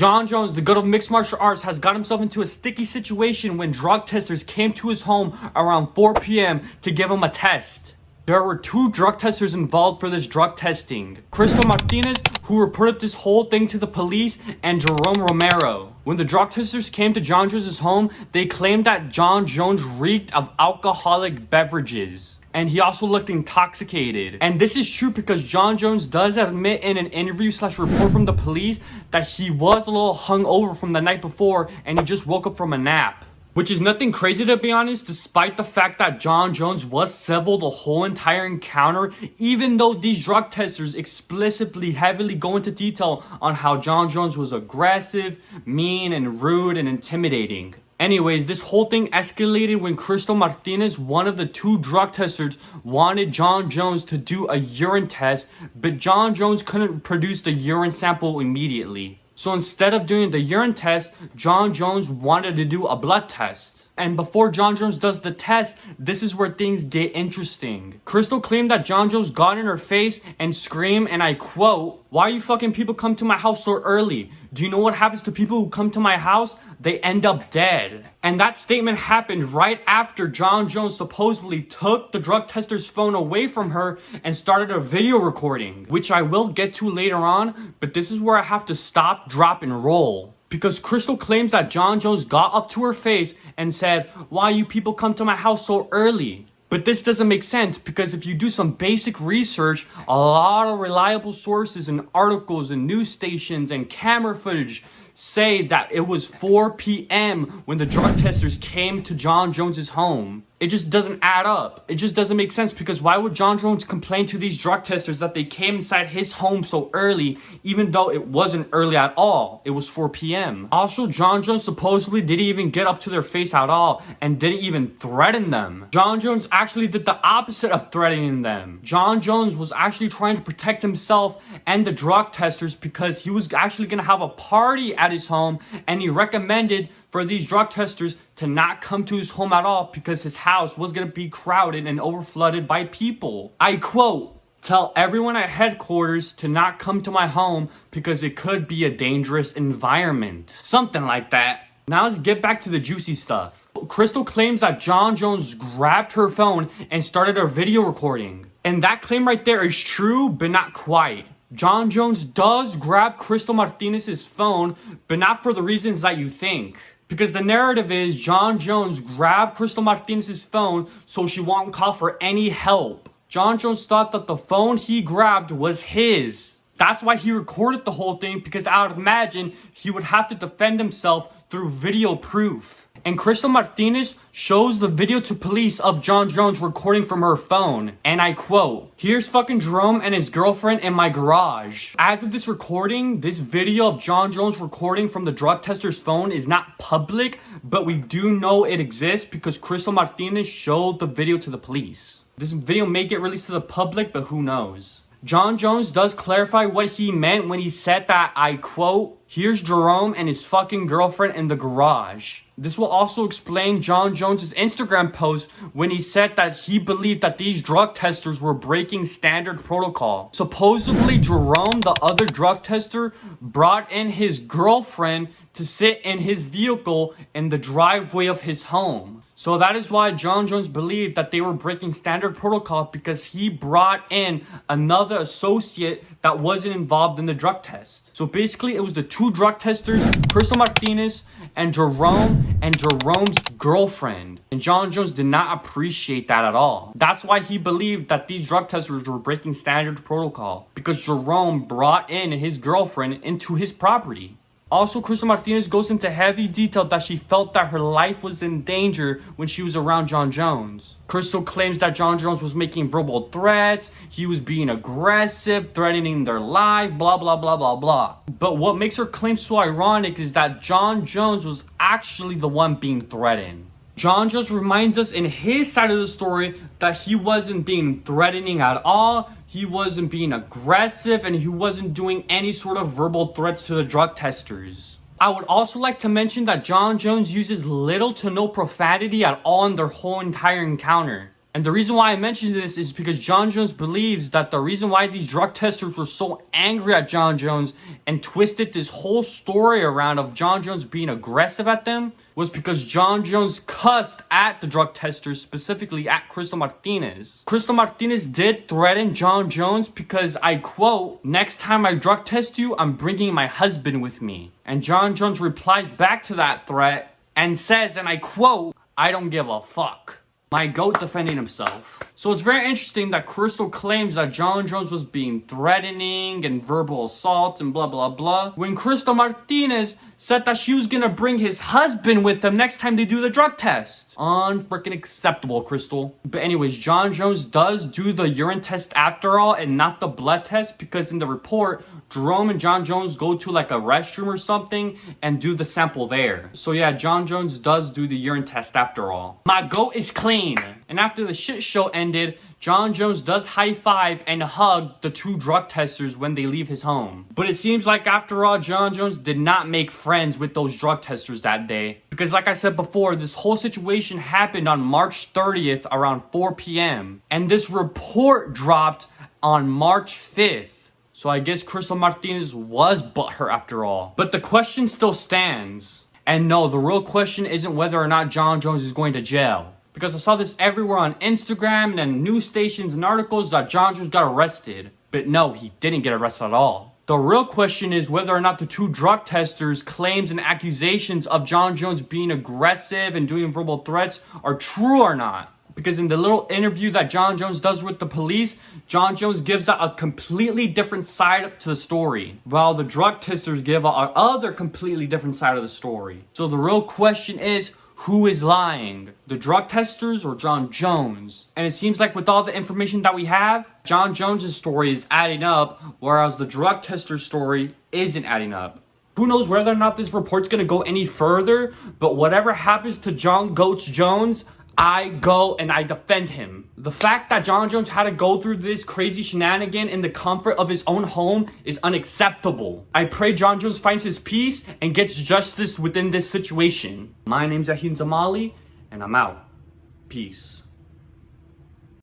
John Jones, the god of mixed martial arts, has got himself into a sticky situation when drug testers came to his home around 4 p.m. to give him a test. There were 2 drug testers involved for this drug testing. Crystal Martinez, who reported this whole thing to the police, and Jerome Romero. When the drug testers came to John Jones' home, they claimed that John Jones reeked of alcoholic beverages. And he also looked intoxicated. And this is true because John Jones does admit in an interview/report from the police that he was a little hungover from the night before and he just woke up from a nap. Which is nothing crazy, to be honest, despite the fact that John Jones was civil the whole entire encounter, even though these drug testers explicitly heavily go into detail on how John Jones was aggressive, mean, and rude and intimidating. Anyways, this whole thing escalated when Crystal Martinez, one of the 2 drug testers, wanted John Jones to do a urine test, but John Jones couldn't produce the urine sample immediately. So instead of doing the urine test, John Jones wanted to do a blood test. And before John Jones does the test, this is where things get interesting. Crystal claimed that John Jones got in her face and screamed, and I quote, "Why you fucking people come to my house so early? Do you know what happens to people who come to my house? They end up dead." And that statement happened right after John Jones supposedly took the drug tester's phone away from her and started a video recording, which I will get to later on, but this is where I have to stop, drop, and roll. Because Crystal claims that John Jones got up to her face and said, "Why you people come to my house so early?" But this doesn't make sense because if you do some basic research, a lot of reliable sources and articles and news stations and camera footage say that it was 4 p.m. when the drug testers came to John Jones's home. It just doesn't add up. It just doesn't make sense because why would John Jones complain to these drug testers that they came inside his home so early, even though it wasn't early at all? It was 4 p.m. Also, John Jones supposedly didn't even get up to their face at all and didn't even threaten them. John Jones actually did the opposite of threatening them. John Jones was actually trying to protect himself and the drug testers because he was actually going to have a party at his home, and he recommended for these drug testers to not come to his home at all because his house was going to be crowded and overflooded by people. I quote, "Tell everyone at headquarters to not come to my home because it could be a dangerous environment." Something like that. Now let's get back to the juicy stuff. Crystal claims that John Jones grabbed her phone and started a video recording. And that claim right there is true, but not quite. John Jones does grab Crystal Martinez's phone, but not for the reasons that you think. Because the narrative is John Jones grabbed Crystal Martinez's phone so she won't call for any help. John Jones thought that the phone he grabbed was his. That's why he recorded the whole thing, because I would imagine he would have to defend himself through video proof. And Crystal Martinez shows the video to police of John Jones recording from her phone. And I quote, "Here's fucking Jerome and his girlfriend in my garage." As of this recording, this video of John Jones recording from the drug tester's phone is not public, but we do know it exists because Crystal Martinez showed the video to the police. This video may get released to the public, but who knows? John Jones does clarify what he meant when he said that, I quote, "Here's Jerome and his fucking girlfriend in the garage." This will also explain John Jones' Instagram post when he said that he believed that these drug testers were breaking standard protocol. Supposedly, Jerome, the other drug tester, brought in his girlfriend to sit in his vehicle in the driveway of his home. So that is why John Jones believed that they were breaking standard protocol, because he brought in another associate that wasn't involved in the drug test. So basically it was the 2 drug testers, Crystal Martinez and Jerome's girlfriend. And John Jones did not appreciate that at all. That's why he believed that these drug testers were breaking standard protocol, because Jerome brought in his girlfriend into his property. Also, Crystal Martinez goes into heavy detail that she felt that her life was in danger when she was around John Jones. Crystal claims that John Jones was making verbal threats, he was being aggressive, threatening their life, blah, blah, blah, blah, blah. But what makes her claim so ironic is that John Jones was actually the one being threatened. John Jones reminds us in his side of the story that he wasn't being threatening at all, he wasn't being aggressive, and he wasn't doing any sort of verbal threats to the drug testers. I would also like to mention that John Jones uses little to no profanity at all in their whole entire encounter. And the reason why I mentioned this is because John Jones believes that the reason why these drug testers were so angry at John Jones and twisted this whole story around of John Jones being aggressive at them was because John Jones cussed at the drug testers, specifically at Crystal Martinez. Crystal Martinez did threaten John Jones because, I quote, "Next time I drug test you, I'm bringing my husband with me." And John Jones replies back to that threat and says, and I quote, "I don't give a fuck." My GOAT defending himself. So it's very interesting that Crystal claims that John Jones was being threatening and verbal assault and blah blah blah, when Crystal Martinez said that she was gonna bring his husband with them next time they do the drug test. Unfreaking acceptable, Crystal. But anyways, John Jones does do the urine test after all and not the blood test, because in the report, Jerome and John Jones go to like a restroom or something and do the sample there. So yeah, John Jones does do the urine test after all. My GOAT is clean. And after the shit show ended, John Jones does high five and hug the two drug testers when they leave his home. But it seems like after all, John Jones did not make friends with those drug testers that day. Because like I said before, this whole situation happened on March 30th around 4 p.m. And this report dropped on March 5th. So I guess Crystal Martinez was butthurt after all. But the question still stands. And no, the real question isn't whether or not John Jones is going to jail. Because I saw this everywhere on Instagram and then news stations and articles that John Jones got arrested. But no, he didn't get arrested at all. The real question is whether or not the two drug testers' claims and accusations of John Jones being aggressive and doing verbal threats are true or not. Because in the little interview that John Jones does with the police, John Jones gives out a completely different side to the story, while the drug testers give out other completely different side of the story. So the real question is, who is lying? The drug testers or John Jones? And it seems like with all the information that we have, John Jones' story is adding up, whereas the drug tester's story isn't adding up. Who knows whether or not this report's gonna go any further, but whatever happens to John Goats Jones, I go and I defend him. The fact that John Jones had to go through this crazy shenanigan in the comfort of his own home is unacceptable. I pray John Jones finds his peace and gets justice within this situation. My name's Ahin Zamali, and I'm out. Peace.